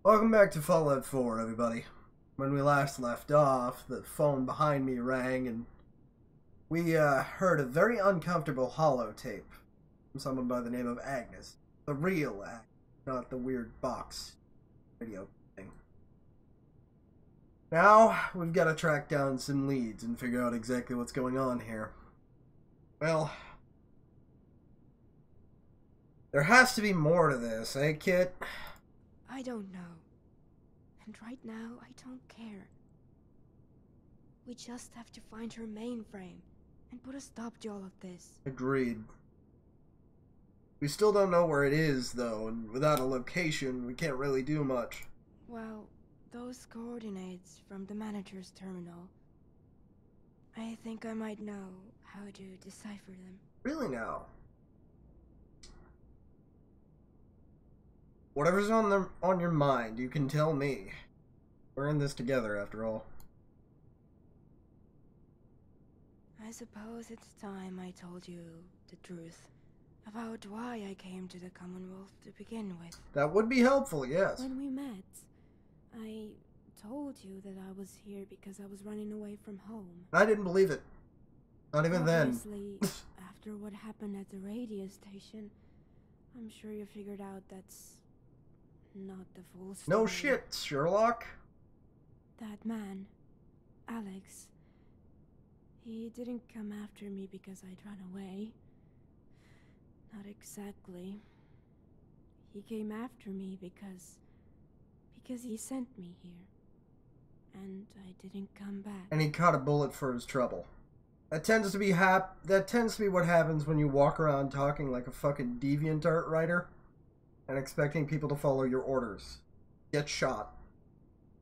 Welcome back to Fallout 4, everybody. When we last left off, the phone behind me rang, and we heard a very uncomfortable holotape from someone by the name of AGNIS. The real AGNIS, not the weird box video thing. Now, we've got to track down some leads and figure out exactly what's going on here. Well, there has to be more to this, eh, Kit? I don't know. And right now, I don't care. We just have to find her mainframe and put a stop to all of this. Agreed. We still don't know where it is, though, and without a location, we can't really do much. Well, those coordinates from the manager's terminal, I think I might know how to decipher them. Really now? Whatever's on your mind, you can tell me. We're in this together, after all. I suppose it's time I told you the truth about why I came to the Commonwealth to begin with. That would be helpful, yes. When we met, I told you that I was here because I was running away from home. I didn't believe it. Not even Obviously, then. after what happened at the radio station, I'm sure you figured out that's not the full story. No shit, Sherlock. That man, Alex, he didn't come after me because I'd run away. Not exactly. He came after me because he sent me here. And I didn't come back. And he caught a bullet for his trouble. That tends to be what happens when you walk around talking like a fucking DeviantArt writer and expecting people to follow your orders. Get shot.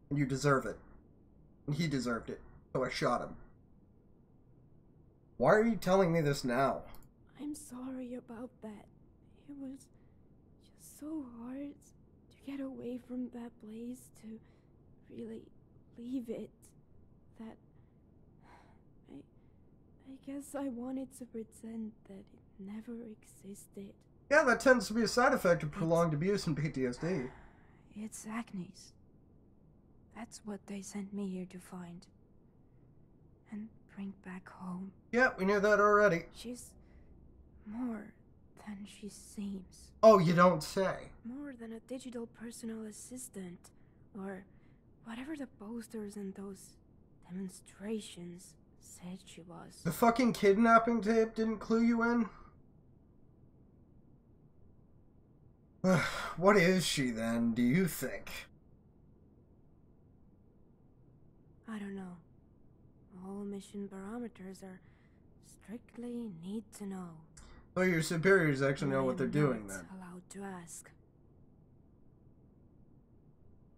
And you deserve it. And he deserved it. So I shot him. Why are you telling me this now? I'm sorry about that. It was just so hard to get away from that place, to really leave it. That I guess I wanted to pretend that it never existed. Yeah, that tends to be a side effect of prolonged abuse and PTSD. It's AGNIS. That's what they sent me here to find. And bring back home. Yeah, we knew that already. She's more than she seems. Oh, you don't say. More than a digital personal assistant. Or whatever the posters and those demonstrations said she was. The fucking kidnapping tape didn't clue you in? What is she then, do you think? I don't know. All mission barometers are strictly need to know. Oh, your superiors actually know what they're doing then. then. Allowed to ask.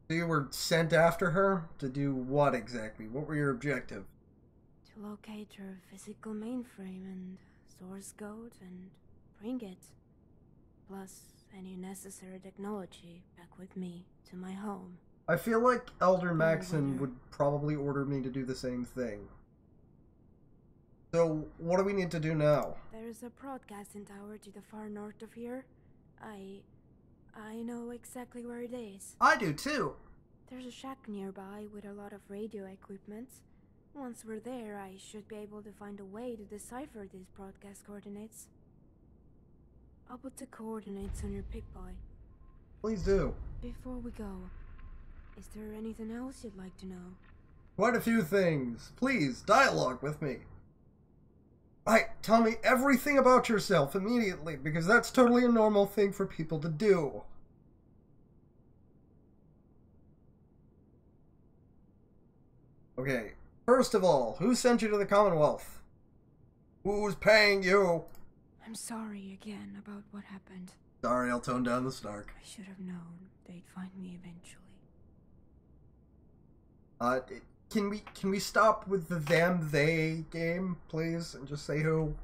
So you were sent after her? To do what exactly? What were your objective? To locate her physical mainframe and source code and bring it. Plus any necessary technology back with me to my home. I feel like Elder Maxon would probably order me to do the same thing. So, what do we need to do now? There's a broadcasting tower to the far north of here. I know exactly where it is. I do too. There's a shack nearby with a lot of radio equipment. Once we're there, I should be able to find a way to decipher these broadcast coordinates. I'll put the coordinates on your pick-boy. Please do. Before we go, is there anything else you'd like to know? Quite a few things. Please, dialogue with me. Right, tell me everything about yourself immediately, because that's totally a normal thing for people to do. Okay, first of all, who sent you to the Commonwealth? Who's paying you? I'm sorry again about what happened. Sorry, I'll tone down the snark. I should have known they'd find me eventually. Can we stop with the them-they game, please, and just say who?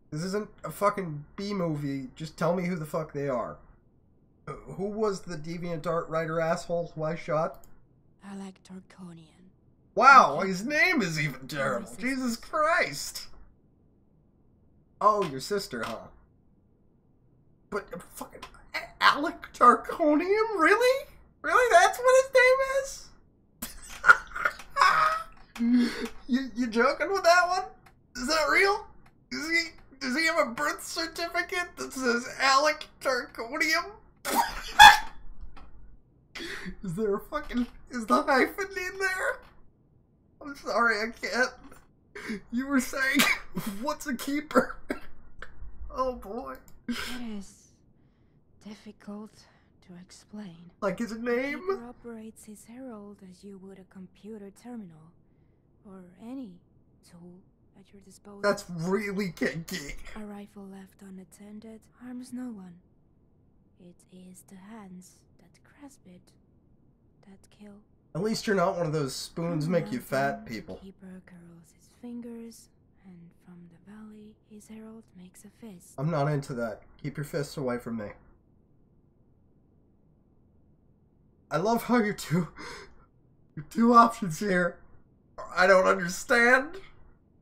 This isn't a fucking B-movie. Just tell me who the fuck they are. Who was the DeviantArt writer asshole who I shot? Alec Tarkonian. Wow, his name is even terrible. Jesus Christ. Oh, your sister, huh? But fucking Alec Tarkonian, really? Really? That's what his name is? You joking with that one? Is that real? Does he have a birth certificate that says Alec Tarconium? Is there a fucking... Is the hyphen in there? I'm sorry, I can't. You were saying, what's a keeper? Oh boy. It is difficult to explain. Like his name? Keeper operates his herald as you would a computer terminal, or any tool at your disposal. That's really kinky. A rifle left unattended harms no one. It is the hands that grasp it that kill. At least you're not one of those spoons From make you mountain, fat people. The keeper curls his fingers, and from the valley, his herald makes a fist. I'm not into that. Keep your fists away from me. I love how your two options here are, I don't understand,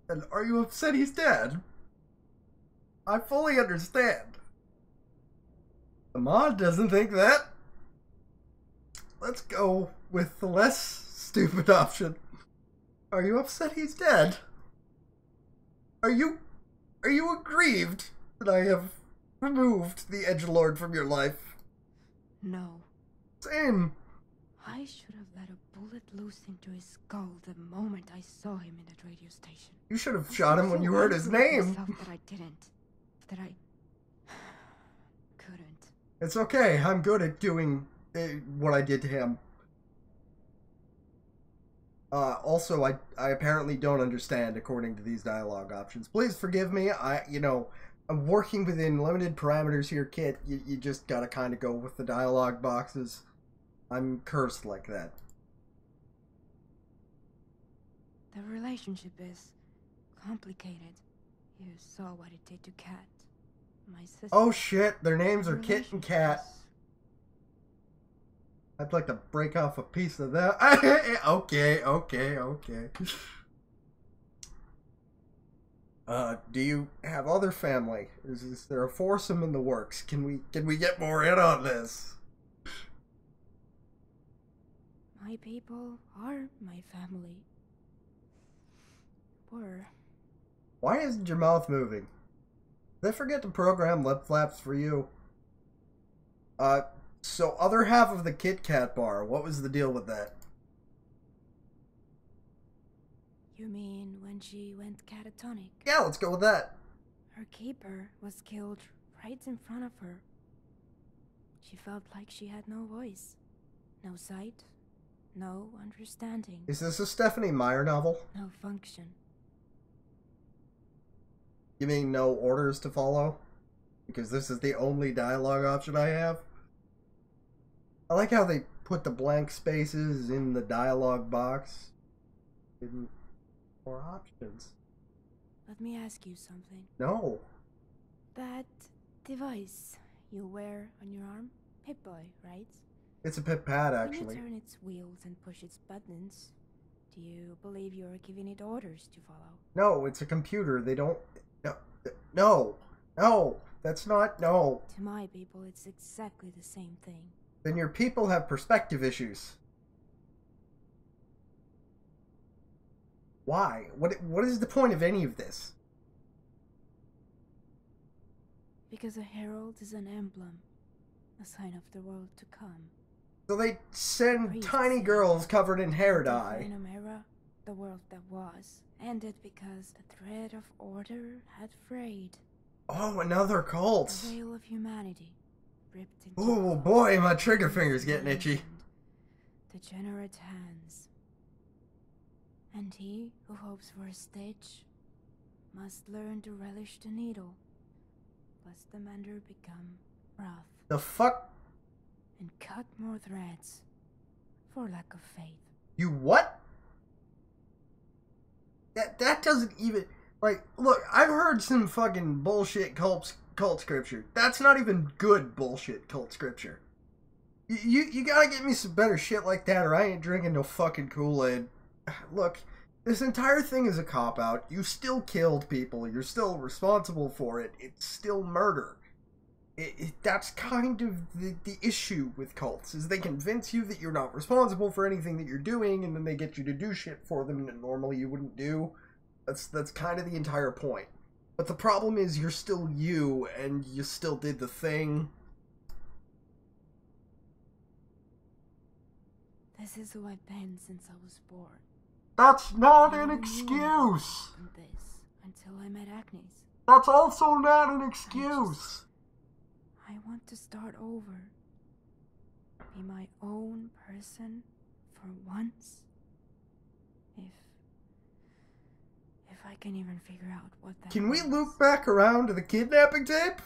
and are you upset he's dead? I fully understand. The mod doesn't think that. Let's go with the less stupid option. Are you upset he's dead? Are you aggrieved that I have removed the edgelord from your life? No. Same. I should have let a bullet loose into his skull the moment I saw him in that radio station. You should have shot him when you heard his name. That I didn't. That I couldn't. It's okay. I'm good at doing what I did to him. Also, I apparently don't understand according to these dialogue options. Please forgive me. I'm working within limited parameters here, Kit. You just gotta kind of go with the dialogue boxes. I'm cursed like that. The relationship is complicated. You saw what it did to Kat, my sister. Oh shit, their names are Kit and Kat. I'd like to break off a piece of that. Okay. Do you have other family? Is there a foursome in the works? Can we get more in on this? My people are my family. Were. Why isn't your mouth moving? Did I forget to program lip flaps for you? So other half of the Kit Kat bar, what was the deal with that? You mean when she went catatonic? Yeah, let's go with that. Her keeper was killed right in front of her. She felt like she had no voice, no sight, no understanding. Is this a Stephanie Meyer novel? No function. You mean no orders to follow? Because this is the only dialogue option I have? I like how they put the blank spaces in the dialogue box. Hidden more options. Let me ask you something. No. That device you wear on your arm? Pip-Boy, right? It's a Pip-Pad, actually. When you turn its wheels and push its buttons, do you believe you're giving it orders to follow? No, it's a computer. They don't... No. That's not... No. To my people, it's exactly the same thing. Then your people have perspective issues. Why? What is the point of any of this? Because a herald is an emblem, a sign of the world to come. So they send Priests tiny girls covered in hair dye. In an era, the world that was, ended because the thread of order had frayed. Oh, another cult. The veil of humanity ripped into. Oh boy, my trigger finger's getting itchy. Degenerate hands. And he who hopes for a stitch must learn to relish the needle, lest the mender become wrath. The fuck? And cut more threads for lack of faith. You what? That doesn't even... Like, look, I've heard some fucking bullshit cult scripture. That's not even good bullshit cult scripture. You gotta get me some better shit like that or I ain't drinking no fucking Kool-Aid. Look, this entire thing is a cop-out. You still killed people. You're still responsible for it. It's still murder. That's kind of the issue with cults, is they convince you that you're not responsible for anything that you're doing, and then they get you to do shit for them that normally you wouldn't do. That's kind of the entire point. But the problem is you're still you, and you still did the thing. This is who I've been since I was born. That's not I an never knew excuse! about this until I met AGNIS. That's also not an excuse! I want to start over. Be my own person for once. If I can even figure out what that Can we is. loop back around to the kidnapping tape?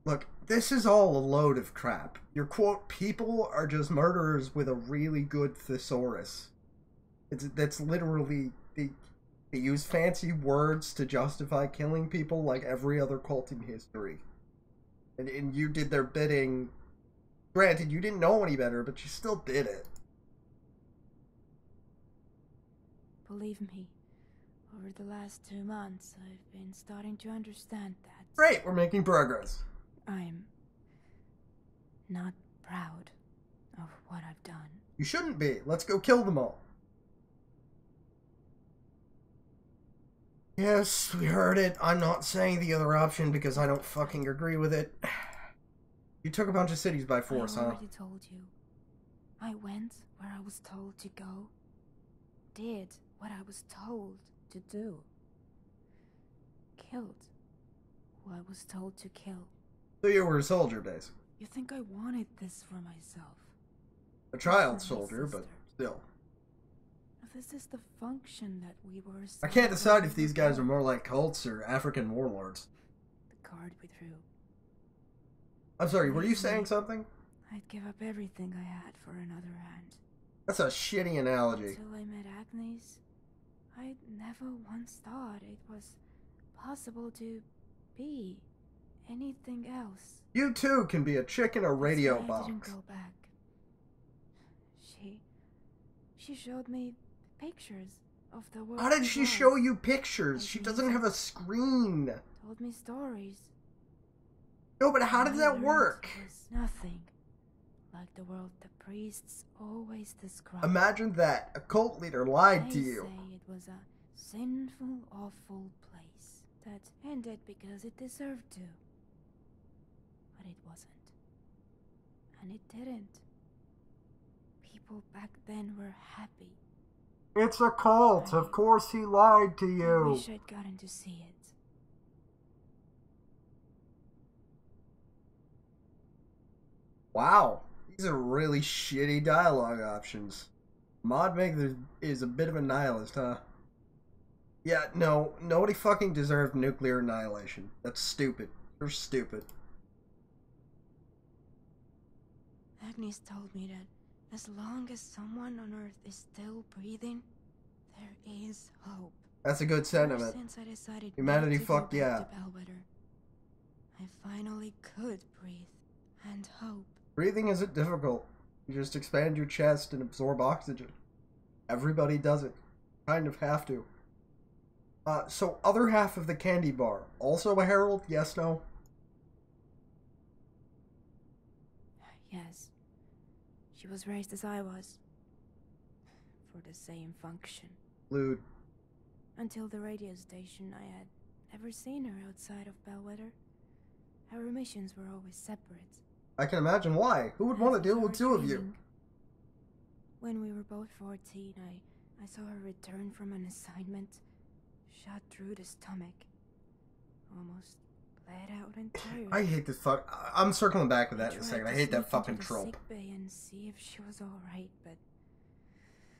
Look, this is all a load of crap. Your quote, people are just murderers with a really good thesaurus. That's literally... They use fancy words to justify killing people like every other cult in history. And you did their bidding. Granted, you didn't know any better, but you still did it. Believe me, over the last 2 months, I've been starting to understand that. Great, we're making progress. I'm not proud of what I've done. You shouldn't be. Let's go kill them all. Yes, we heard it. I'm not saying the other option because I don't fucking agree with it. You took a bunch of cities by force, I huh? already told you. I went where I was told to go. Did what I was told to do. Killed who I was told to kill. So you were a soldier, basically. You think I wanted this for myself? A child soldier, but still. This is the function that we were... I can't decide if these guys are more like cults or African warlords. The card we threw. I'm sorry, were you saying something? I'd give up everything I had for another hand. That's a shitty analogy. Until I met AGNIS, I never once thought it was possible to be anything else. You too can be a chick in a radio That's why I box. didn't go back. She showed me pictures of the world. How did she show you pictures? She doesn't have a screen. Told me stories. No, but how did I that learned work? it was nothing like the world the priests always describe. Imagine that. A cult leader lied They to you. say it was a sinful, awful place that ended because it deserved to. But it wasn't. And it didn't. People back then were happy. It's a cult. Of course he lied to I you. wish I'd gotten to see it. Wow. These are really shitty dialogue options. Mod Maker is a bit of a nihilist, huh? Yeah, no. Nobody fucking deserved nuclear annihilation. That's stupid. You're stupid. AGNIS told me that as long as someone on Earth is still breathing, there is hope. That's a good sentiment. Ever since I decided Humanity not to fucked go you back up. to Bellwether, I finally could breathe and hope. Breathing isn't difficult. You just expand your chest and absorb oxygen. Everybody does it. Kind of have to. So other half of the candy bar. Also a herald? Yes, no? Yes, she was raised as I was, for the same function. Lewd. Until the radio station, I had never seen her outside of Bellwether. Our missions were always separate. I can imagine why. Who would want to After deal with our two of you? training, when we were both 14, I saw her return from an assignment, shot through the stomach, almost bled out entirely. I hate this fuck. I'm circling back to that in a tried second. I to hate that sneak fucking into the trope. sick bay and see if she was all right, but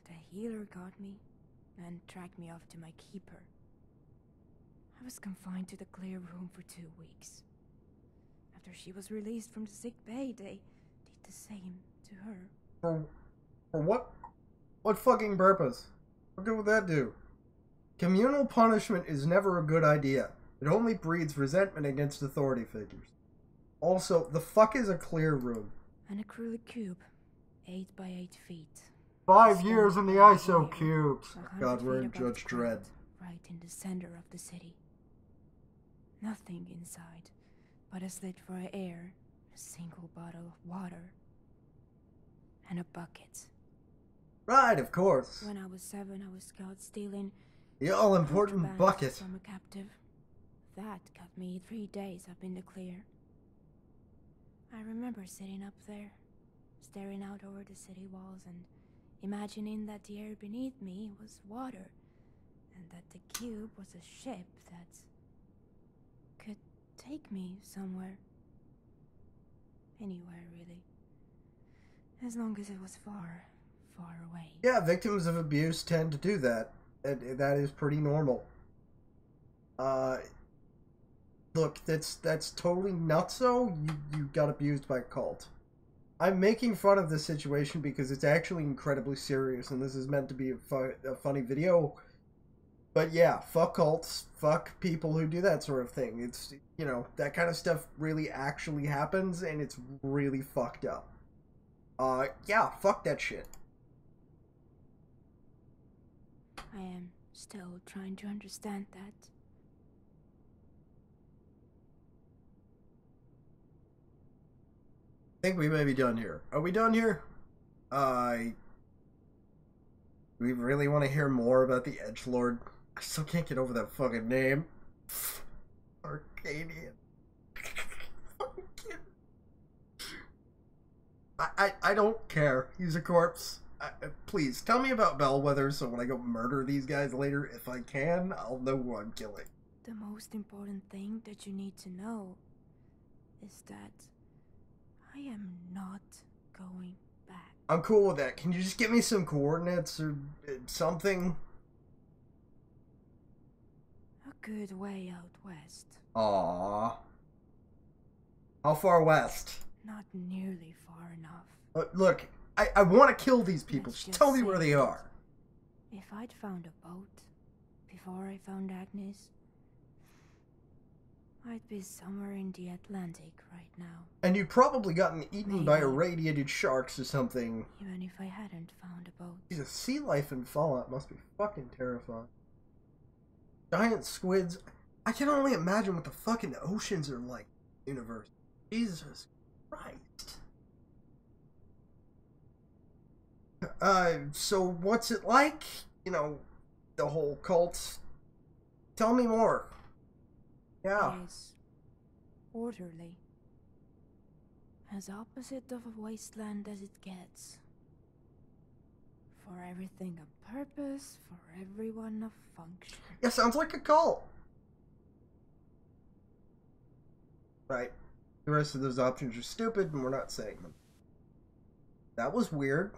the healer got me and dragged me off to my keeper. I was confined to the clear room for 2 weeks. After she was released from the sick bay, they did the same to her. For what? What fucking purpose? What good would that do? Communal punishment is never a good idea. It only breeds resentment against authority figures. Also, the fuck is a clear room? An acrylic cube, 8 by 8 feet. 5 years in the ISO cubes. 100 God, we're in feet above Judge the ground, Dredd. right in the center of the city. Nothing inside, but a slit for air, a single bottle of water, and a bucket. Right, of course. When I was 7, I was caught stealing The all-important contraband bucket. from a captive. That got me 3 days up in the clear. I remember sitting up there, staring out over the city walls and imagining that the air beneath me was water, and that the cube was a ship that could take me somewhere. Anywhere, really. As long as it was far, far away. Yeah, victims of abuse tend to do that. That is pretty normal. Look, that's totally nutso. You got abused by a cult. I'm making fun of this situation because it's actually incredibly serious, and this is meant to be a funny video. But yeah, fuck cults, fuck people who do that sort of thing. It's, you know, that kind of stuff really actually happens, and it's really fucked up. Yeah, fuck that shit. I am still trying to understand that. I think we may be done here. Are we done here? We really want to hear more about the Edgelord. I still can't get over that fucking name. Arcadian. I don't care. He's a corpse. Please, tell me about Bellwether so when I go murder these guys later, if I can, I'll know who I'm killing. The most important thing that you need to know is that I am not going back. I'm cool with that. Can you just give me some coordinates or something? A good way out west. Aww. How far west? Not nearly far enough. Look, I want to kill these people. Let's Just tell me say where they are. If I'd found a boat before I found AGNIS, I'd be somewhere in the Atlantic right now. And you'd probably gotten eaten Maybe. by irradiated sharks or something. Even if I hadn't found a boat. Jesus, sea life in Fallout must be fucking terrifying. Giant squids. I can only imagine what the fucking oceans are like in the universe. Jesus Christ. So what's it like? You know, the whole cult. Tell me more. Yeah. It is orderly. As opposite of a wasteland as it gets. For everything a purpose, for everyone a function. Yeah, sounds like a cult. Right. The rest of those options are stupid and we're not saying them. That was weird.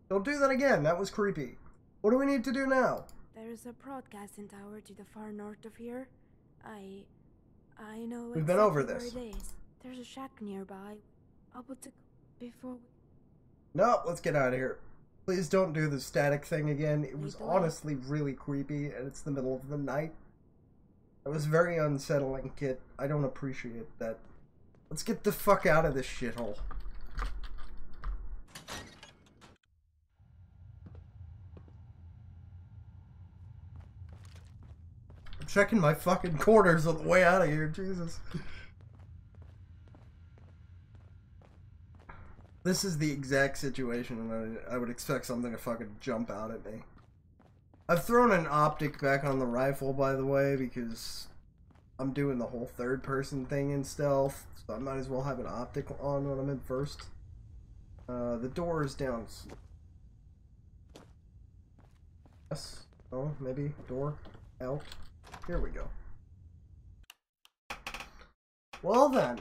Don't do that again. That was creepy. What do we need to do now? There's a broadcasting tower to the far north of here. I know We've been over exactly this. where it is. There's a shack nearby. I'll put it before we... No, let's get out of here. Please don't do the static thing again. It was Lead the way. honestly really creepy, and it's the middle of the night. It was very unsettling, Kit. I don't appreciate that. Let's get the fuck out of this shithole. I'm checking my fucking quarters on the way out of here, Jesus. This is the exact situation, and I would expect something to fucking jump out at me. I've thrown an optic back on the rifle, by the way, because I'm doing the whole third-person thing in stealth, so I might as well have an optic on when I'm in first. The door is down. Yes? Oh, maybe? Door? Out? Here we go. Well then.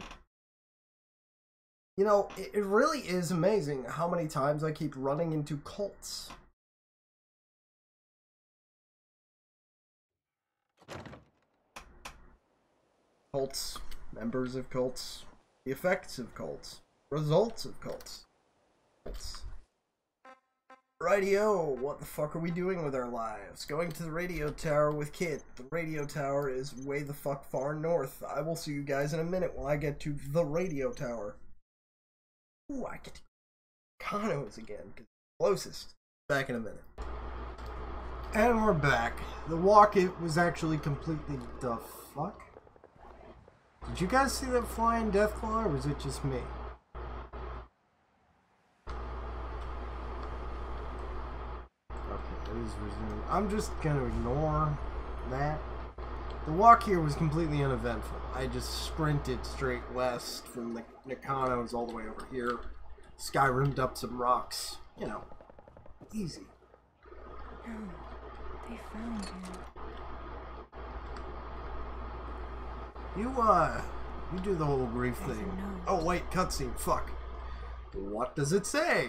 You know, it really is amazing how many times I keep running into cults. Cults, members of cults, the effects of cults, results of cults. Rightio, what the fuck are we doing with our lives? Going to the radio tower with Kit. The radio tower is way the fuck far north. I will see you guys in a minute when I get to the radio tower. Ooh, I get to Kanos again, closest. Back in a minute. And we're back. The walk, it was actually completely the fuck? Did you guys see that flying Deathclaw, or was it just me? Okay, it is resumed. I'm just gonna ignore that. The walk here was completely uneventful. I just sprinted straight west from the Nakanos all the way over here. Skyrimmed up some rocks. You know, easy. Oh, they found you. You do the whole grief There's thing. a note. Oh wait, cutscene, fuck. What does it say?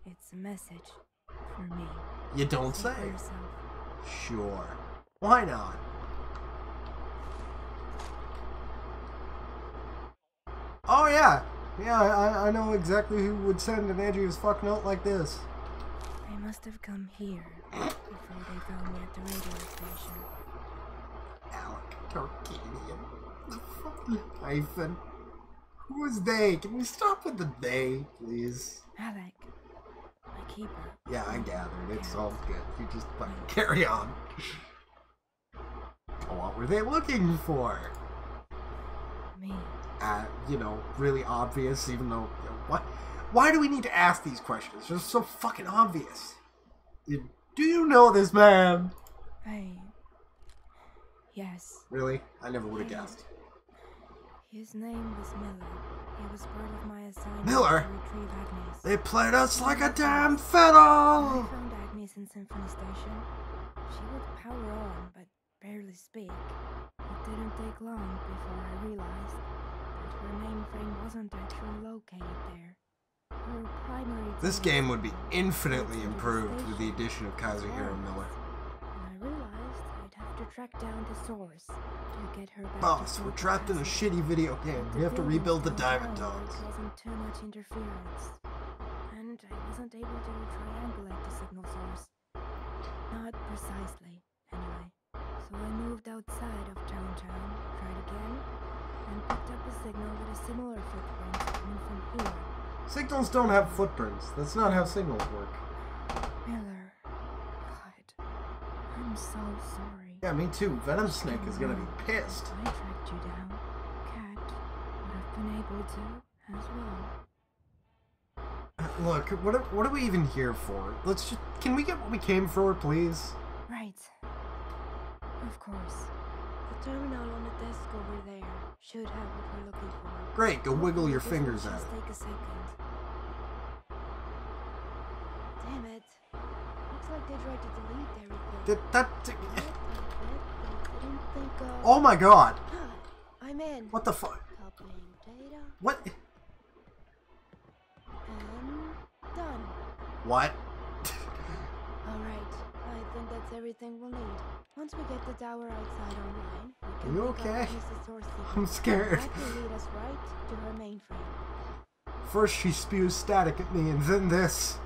It's a message for me. You don't See say. for yourself. Sure. Why not? Oh yeah! Yeah, I know exactly who would send an edgy as fuck note like this. They must have come here before they found me at the radio station. Alec Tarkanian. The fucking hyphen. Who is they? Can we stop with the they, please? Alec, my keeper. Yeah, I gathered. It's all good. You just fucking carry on. What were they looking for? Me. You know, really obvious, even though, you know, what? Why do we need to ask these questions? They're so fucking obvious. Do you know this man? Yes. Really? I never would have guessed. His name was Miller. He was part of my assignment Miller? to retrieve AGNIS. They played us like a damn I fiddle! found AGNIS in Symphony Station. She would power on, but barely speak. It didn't take long before I realized that her mainframe wasn't actually located there. Her primary This task game would be was infinitely to the improved with the station. addition of Kazuhiro Miller. And I realized I'd have to track down the source to get her back Boss, to we're full trapped in a capacity. shitty video game. We have to rebuild the Diamond Dogs. Dogs. Wasn't too much interference, and I wasn't able to triangulate the signal source. Not precisely, anyway. So I moved outside of downtown, tried again, and picked up a signal with a similar footprint coming from here. Signals don't have footprints. That's not how signals work. Miller, God, I'm so sorry. Yeah, me too. Venom Snake is gonna be If pissed. I tracked you down, Cat would have been able to as well. Look, what are we even here for? Let's just... Can we get what we came for, please? Right. Of course. The terminal on the desk over there should have what we're looking for. Great, go wiggle your This will fingers at just it. take a second. Damn it. Looks like they tried to delete everything. Didn't think of... Oh my god! I'm in. What the fuck? Copying data. What? And done. What? Alright, I think that's everything we'll need. Once we get the tower outside online, we can You pick up okay? Mrs. Source I'm signal. scared. That will lead us right to her mainframe. First she spews static at me, and then this.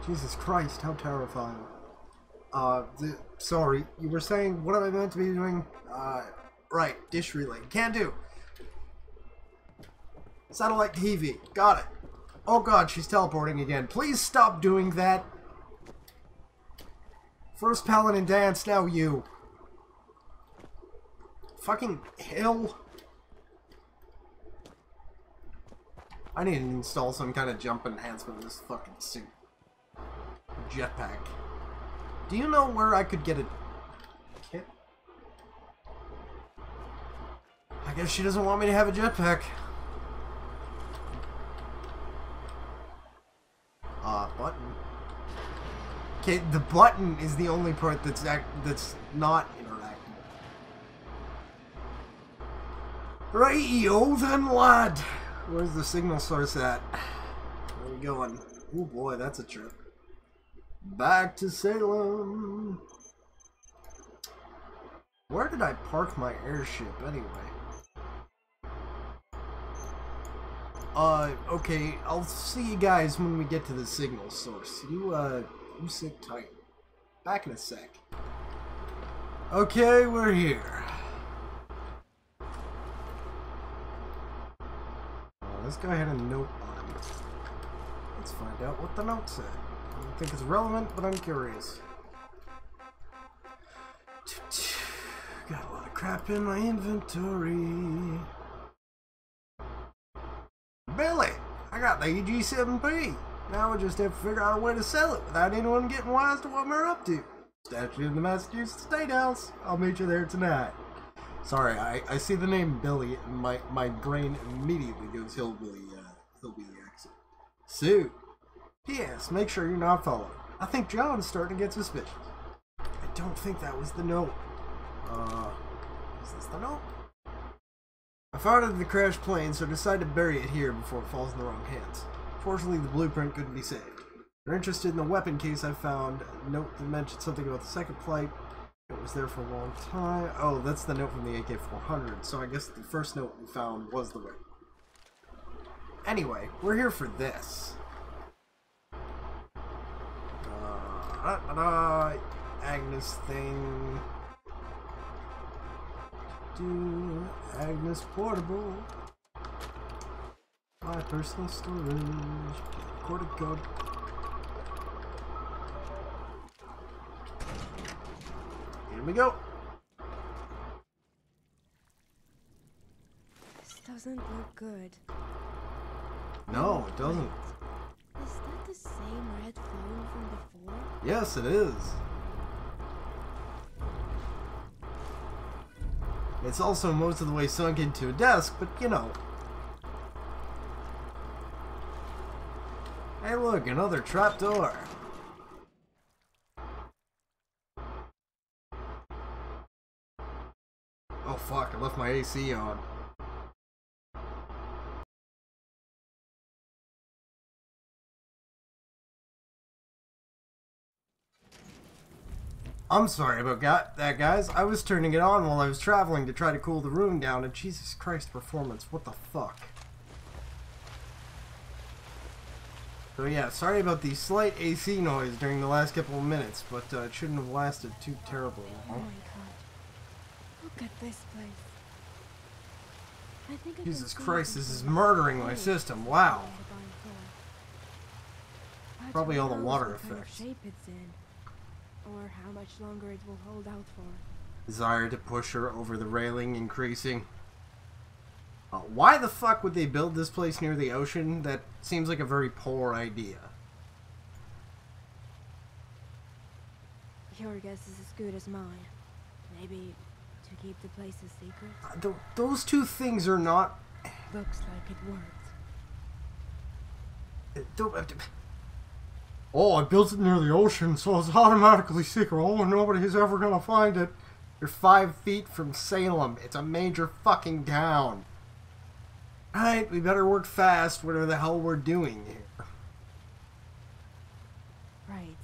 Jesus Christ, how terrifying. Sorry, you were saying, what am I meant to be doing? Right, dish relay. Can do. Satellite TV. Got it. Oh god, she's teleporting again. Please stop doing that. First Paladin dance, now you. Fucking hill. I need to install some kind of jump enhancement in this fucking suit. Jetpack. Do you know where I could get a kit? I guess she doesn't want me to have a jetpack. Button. Okay, the button is the only part that's not interactive. Right-yo then, lad. Where's the signal source at? Where are we going? Oh boy, that's a trip. Back to Salem. Where did I park my airship anyway? Okay, I'll see you guys when we get to the signal source. You sit tight. Back in a sec. Okay, we're here. This guy had a note on him. Let's find out what the note said. I don't think it's relevant, but I'm curious. Got a lot of crap in my inventory. Billy, I got the EG7P. Now we just have to figure out a way to sell it without anyone getting wise to what we're up to. Statue in the Massachusetts State House. I'll meet you there tonight. Sorry, I see the name Billy and my brain immediately goes hillbilly accent. Sue. P.S. Make sure you're not followed. I think John's starting to get suspicious. I don't think that was the note. Is this the note? I found it in the crashed plane, so I decided to bury it here before it falls in the wrong hands. Fortunately, the blueprint couldn't be saved. If you're interested in the weapon case I found, a note that mentioned something about the second flight. It was there for a long time. Oh, that's the note from the AK-400, so I guess the first note we found was the weapon. Anyway, we're here for this. AGNIS thing. AGNIS portable. My personal storage. Recorded code. Here we go. This doesn't look good. No, it doesn't. Is that the same red phone from before? Yes, it is. It's also most of the way sunk into a desk, but you know. Hey look, another trapdoor. Oh fuck, I left my AC on. I'm sorry about that, guys. I was turning it on while I was traveling to try to cool the room down, and Jesus Christ, performance, what the fuck? So yeah, sorry about the slight AC noise during the last couple of minutes, but it shouldn't have lasted too terribly long. Oh my god. Look at this place. I think Jesus Christ, this is murdering my system. Wow. Probably all the water effects. Shape it's in, or how much longer it will hold out for. Desire to push her over the railing increasing. Why the fuck would they build this place near the ocean? That seems like a very poor idea. Your guess is as good as mine. Maybe to keep the place a secret? Those two things are not... Looks like it worked. Oh, I built it near the ocean, so it's automatically secret. Oh, nobody's ever gonna find it. You're 5 feet from Salem. It's a major fucking town. Alright, we better work fast, whatever the hell we're doing here. Right.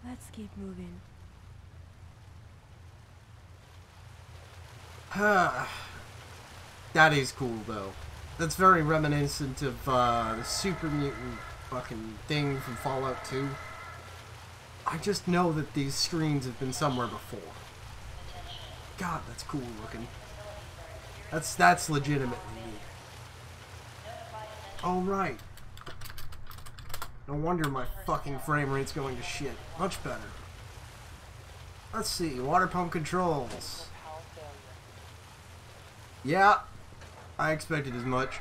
Let's keep moving. That is cool, though. That's very reminiscent of the super mutant fucking thing from Fallout 2. I just know that these screens have been somewhere before. God, that's cool looking. That's legitimately neat. Oh, right. No wonder my fucking frame rate's going to shit. Much better. Let's see, water pump controls. Yeah, I expected as much.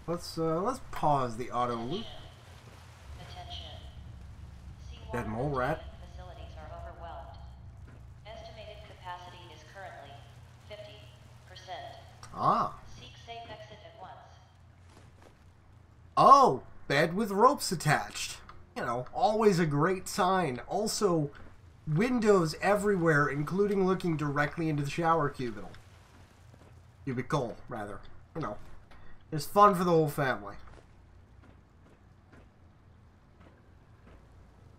Let's pause the auto loop. Dead mole rat. Facilities are overwhelmed. Estimated capacity is currently 50%. Ah. Seek safe exit at once. Oh, bed with ropes attached. You know, always a great sign. Also, windows everywhere, including looking directly into the shower cubicle. Cubicle, rather. You know, it's fun for the whole family.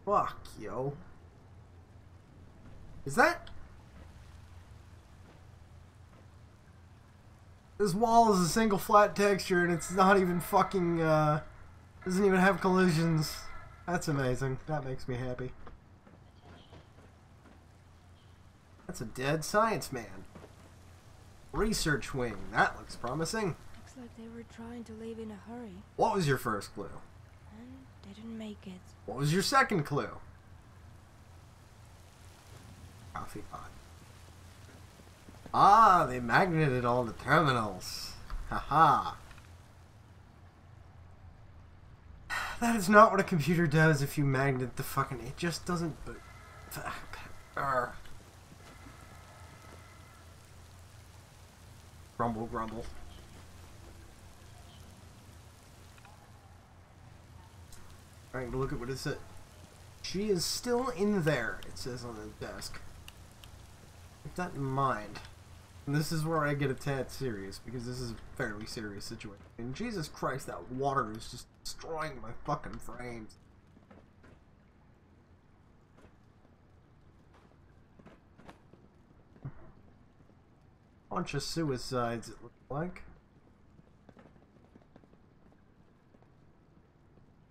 Fuck, yo. Is that... This wall is a single flat texture and it's not even fucking, doesn't even have collisions. That's amazing. That makes me happy. That's a dead science man. Research wing. That looks promising. Looks like they were trying to leave in a hurry. What was your first clue? And didn't make it. What was your second clue? Coffee pot. Ah, they magneted all the terminals. Haha. That is not what a computer does if you magnet the fucking... It just doesn't... Grumble, grumble. Alright, look at what it said. She is still in there, it says on the desk. Keep that in mind. And this is where I get a tad serious, because this is a fairly serious situation. And Jesus Christ, that water is just destroying my fucking frames. Bunch of suicides, it looks like.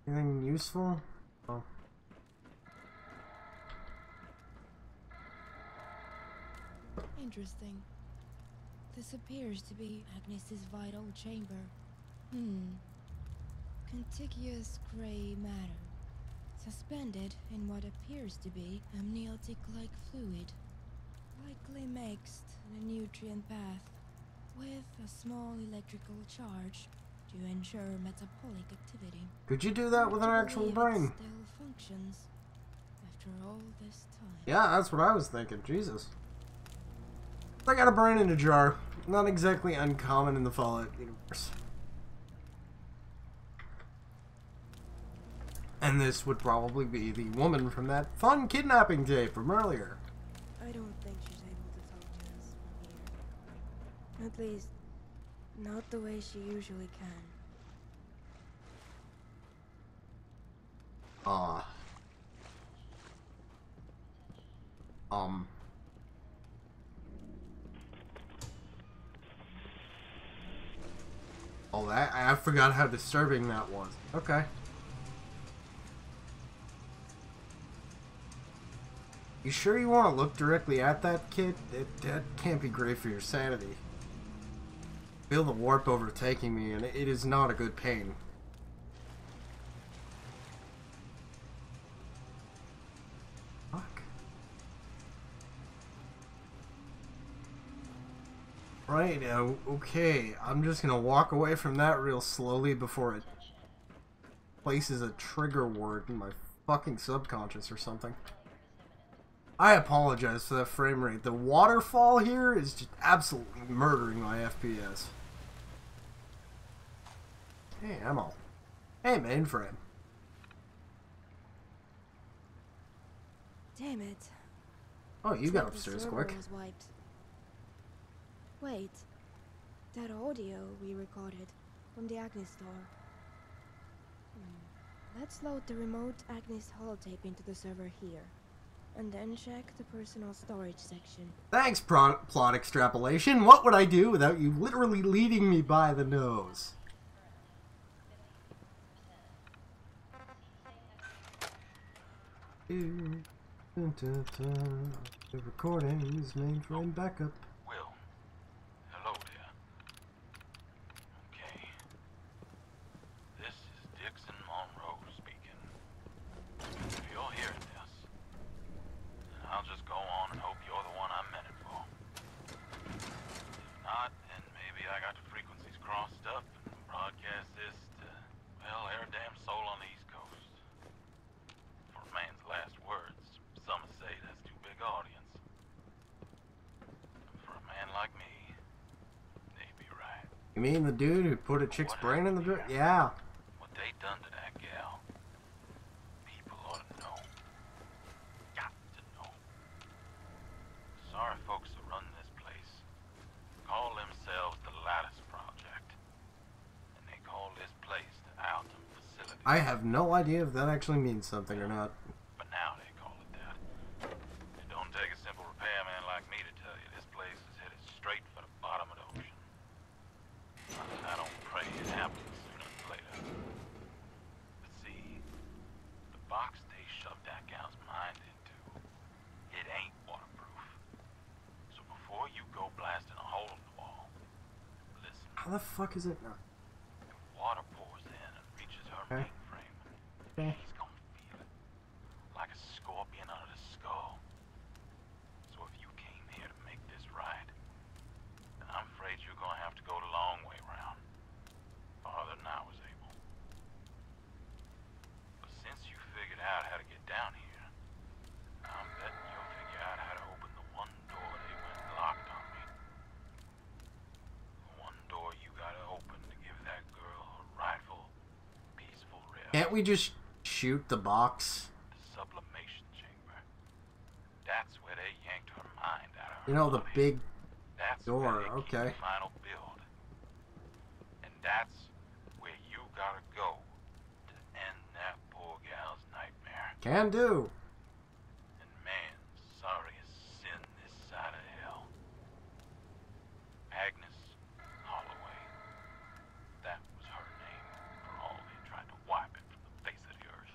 Anything useful? Oh. Interesting. This appears to be Agnes's vital chamber. Contiguous gray matter. Suspended in what appears to be amniotic-like fluid. Likely mixed in a nutrient bath with a small electrical charge to ensure metabolic activity. Could you do that with an actual brain? It still functions after all this time. Yeah, that's what I was thinking. Jesus. I got a brain in a jar. Not exactly uncommon in the Fallout universe. And this would probably be the woman from that fun kidnapping tape from earlier. I don't think she's able to talk to us from here. At least, not the way she usually can. Oh, that I forgot how disturbing that was. Okay. You sure you want to look directly at that kid? That can't be great for your sanity. Feel the warp overtaking me, and it is not a good pain. Fuck. Right, okay. I'm just gonna walk away from that real slowly before it places a trigger word in my fucking subconscious or something. I apologize for that frame rate. The waterfall here is just absolutely murdering my FPS. Hey, ammo. Hey, mainframe. Damn it. Oh, you It's got like the upstairs server quick. was wiped. Wait. That audio we recorded from the AGNIS store. Let's load the remote AGNIS holotape into the server here. And then check the personal storage section. Thanks, plot extrapolation. What would I do without you literally leading me by the nose? The recording is mainframe backup. Will. Hello there. Okay. This is Dixon Monroe speaking. If you're hearing this, then I'll just go on and hope you're the one I meant it for. If not, then maybe I got the frequencies crossed up and broadcast this to, well, every damn soul on the East Coast. For a man's last words, some say that's too big audience. For a man like me, they'd be right. You mean the dude who put a chick's brain in the dirt? Yeah. What they done to that gal, people ought to know. Got to know. Sorry folks who run this place call themselves the Lattice Project. And they call this place the Altum Facility. I have no idea if that actually means something or not. But now they call it that. It don't take a simple repairman like me to tell you this place is headed straight for the bottom of the ocean. I don't pray it happens sooner than later. But see, the box they shoved that gal's mind into, it ain't waterproof. So before you go blasting a hole in the wall, listen. How the fuck is it not? If water pours in and reaches her Okay. mainframe, Okay. she's gonna feel it. Like a scorpion under the skull. So Can't we just shoot the box? The sublimation chamber. That's where they yanked her mind out of her You know, the body. big That's door, where they keep okay. the final build. And that's where you gotta go to end that poor gal's nightmare. Can do. And man, sorry as sin this side of hell. AGNIS Holloway. That was her name, for all they tried to wipe it from the face of the earth.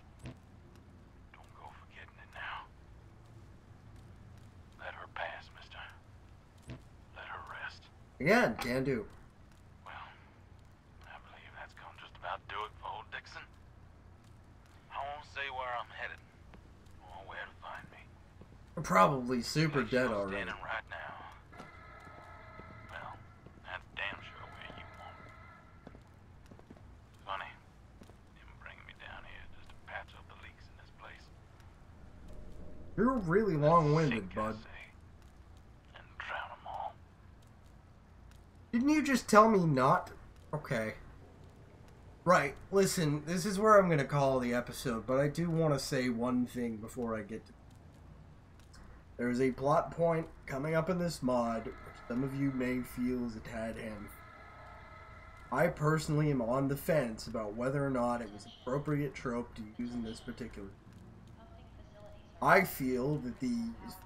Don't go forgetting it now. Let her pass, mister. Let her rest. Again, can do. Well, I believe that's gonna just about do it for old Dixon. I won't say where I'm headed, or where to find me. We're probably super But dead you're already. standing right now. Well, that's damn sure where you want. Funny, him bringing me down here just to patch up the leaks in this place. You're really long-winded, Sink, I bud. say, and drown 'em all. Didn't you just tell me not? Okay. Right, listen, this is where I'm going to call the episode, but I do want to say one thing before I get to... There's a plot point coming up in this mod, which some of you may feel is a tad ham. I personally am on the fence about whether or not it was an appropriate trope to use in this particular... I feel that the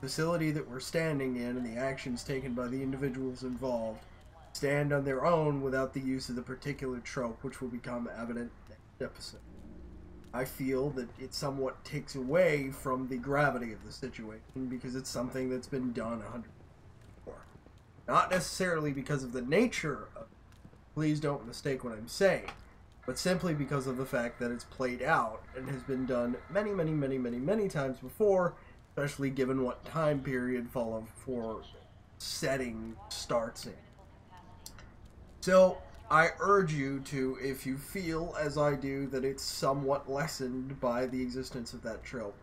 facility that we're standing in and the actions taken by the individuals involved stand on their own without the use of the particular trope, which will become evident next episode. I feel that it somewhat takes away from the gravity of the situation because it's something that's been done 100 times before. Not necessarily because of the nature of it, please don't mistake what I'm saying, but simply because of the fact that it's played out and has been done many, many, many, many, many times before, especially given what time period follow for setting starts in. So, I urge you to, if you feel, as I do, that it's somewhat lessened by the existence of that trope,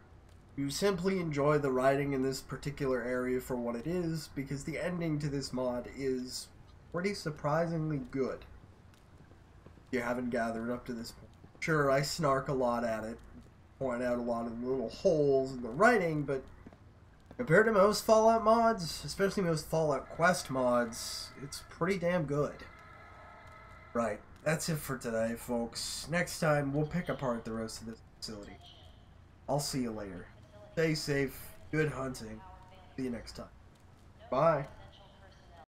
you simply enjoy the writing in this particular area for what it is, because the ending to this mod is pretty surprisingly good. If you haven't gathered up to this point. Sure, I snark a lot at it, point out a lot of the little holes in the writing, but compared to most Fallout mods, especially most Fallout Quest mods, it's pretty damn good. Right, that's it for today, folks. Next time, we'll pick apart the rest of this facility. I'll see you later. Stay safe, good hunting. See you next time. Bye.